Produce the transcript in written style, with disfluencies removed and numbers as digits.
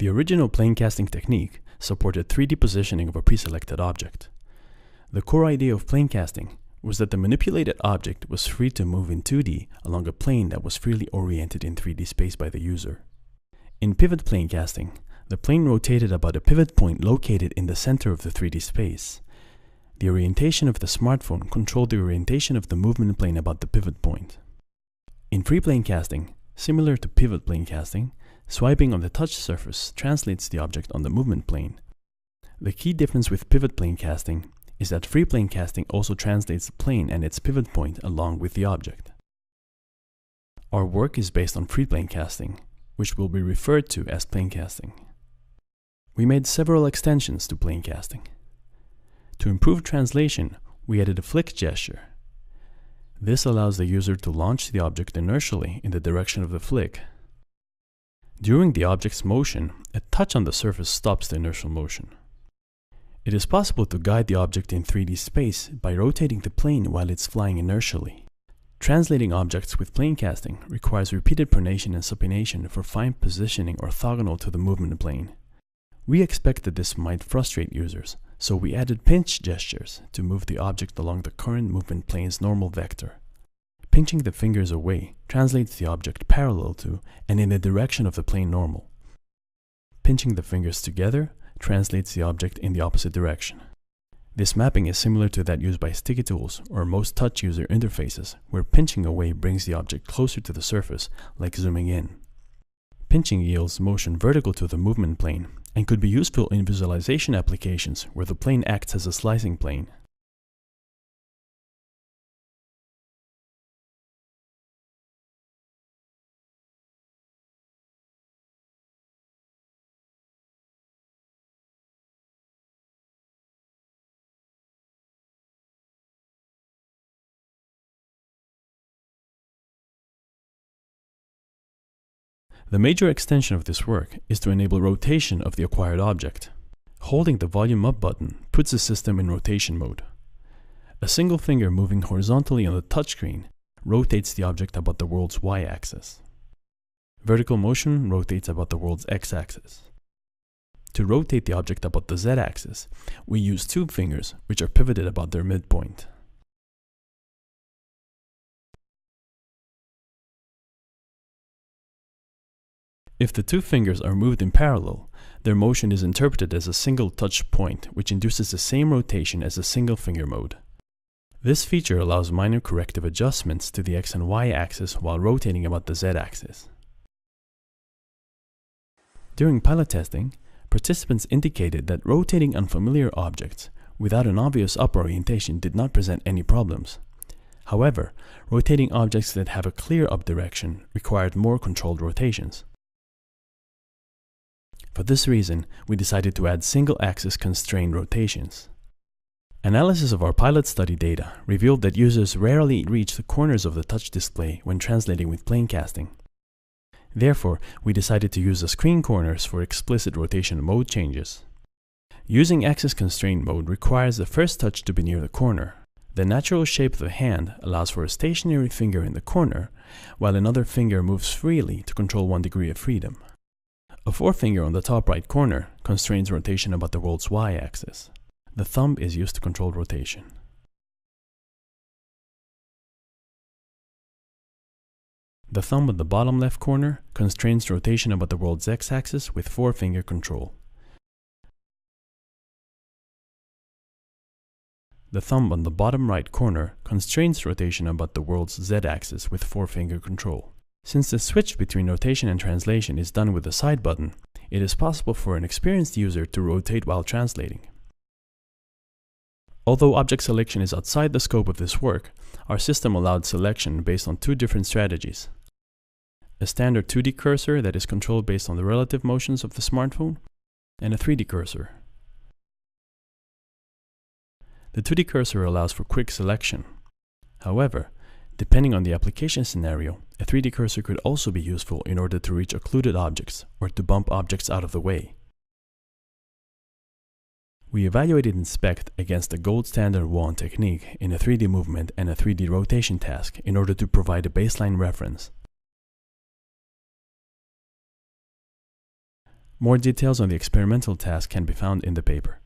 The original plane casting technique supported 3D positioning of a preselected object. The core idea of plane casting was that the manipulated object was free to move in 2D along a plane that was freely oriented in 3D space by the user. In pivot plane casting, the plane rotated about a pivot point located in the center of the 3D space. The orientation of the smartphone controlled the orientation of the movement plane about the pivot point. In free plane casting, similar to pivot plane casting, swiping on the touch surface translates the object on the movement plane. The key difference with pivot plane casting is that free plane casting also translates the plane and its pivot point along with the object. Our work is based on free plane casting, which will be referred to as plane casting. We made several extensions to plane casting. To improve translation, we added a flick gesture. This allows the user to launch the object inertially in the direction of the flick. During the object's motion, a touch on the surface stops the inertial motion. It is possible to guide the object in 3D space by rotating the plane while it's flying inertially. Translating objects with plane casting requires repeated pronation and supination for fine positioning orthogonal to the movement plane. We expected this might frustrate users, so we added pinch gestures to move the object along the current movement plane's normal vector. Pinching the fingers away translates the object parallel to and in the direction of the plane normal. Pinching the fingers together translates the object in the opposite direction. This mapping is similar to that used by sticky tools or most touch user interfaces, where pinching away brings the object closer to the surface, like zooming in. Pinching yields motion vertical to the movement plane and could be useful in visualization applications where the plane acts as a slicing plane. The major extension of this work is to enable rotation of the acquired object. Holding the volume up button puts the system in rotation mode. A single finger moving horizontally on the touchscreen rotates the object about the world's y-axis. Vertical motion rotates about the world's x-axis. To rotate the object about the z-axis, we use two fingers which are pivoted about their midpoint. If the two fingers are moved in parallel, their motion is interpreted as a single touch point, which induces the same rotation as the single finger mode. This feature allows minor corrective adjustments to the x and y axis while rotating about the z axis. During pilot testing, participants indicated that rotating unfamiliar objects without an obvious up orientation did not present any problems. However, rotating objects that have a clear up direction required more controlled rotations. For this reason, we decided to add single-axis constrained rotations. Analysis of our pilot study data revealed that users rarely reach the corners of the touch display when translating with plane casting. Therefore, we decided to use the screen corners for explicit rotation mode changes. Using axis constrained mode requires the first touch to be near the corner. The natural shape of the hand allows for a stationary finger in the corner, while another finger moves freely to control 1 degree of freedom. A forefinger on the top right corner constrains rotation about the world's y-axis. The thumb is used to control rotation. The thumb on the bottom left corner constrains rotation about the world's x-axis with forefinger control. The thumb on the bottom right corner constrains rotation about the world's z-axis with forefinger control. Since the switch between rotation and translation is done with the side button, it is possible for an experienced user to rotate while translating. Although object selection is outside the scope of this work, our system allowed selection based on two different strategies. A standard 2D cursor that is controlled based on the relative motions of the smartphone, and a 3D cursor. The 2D cursor allows for quick selection. However, depending on the application scenario, a 3D cursor could also be useful in order to reach occluded objects or to bump objects out of the way. We evaluated inspect against the gold standard wand technique in a 3D movement and a 3D rotation task in order to provide a baseline reference. More details on the experimental task can be found in the paper.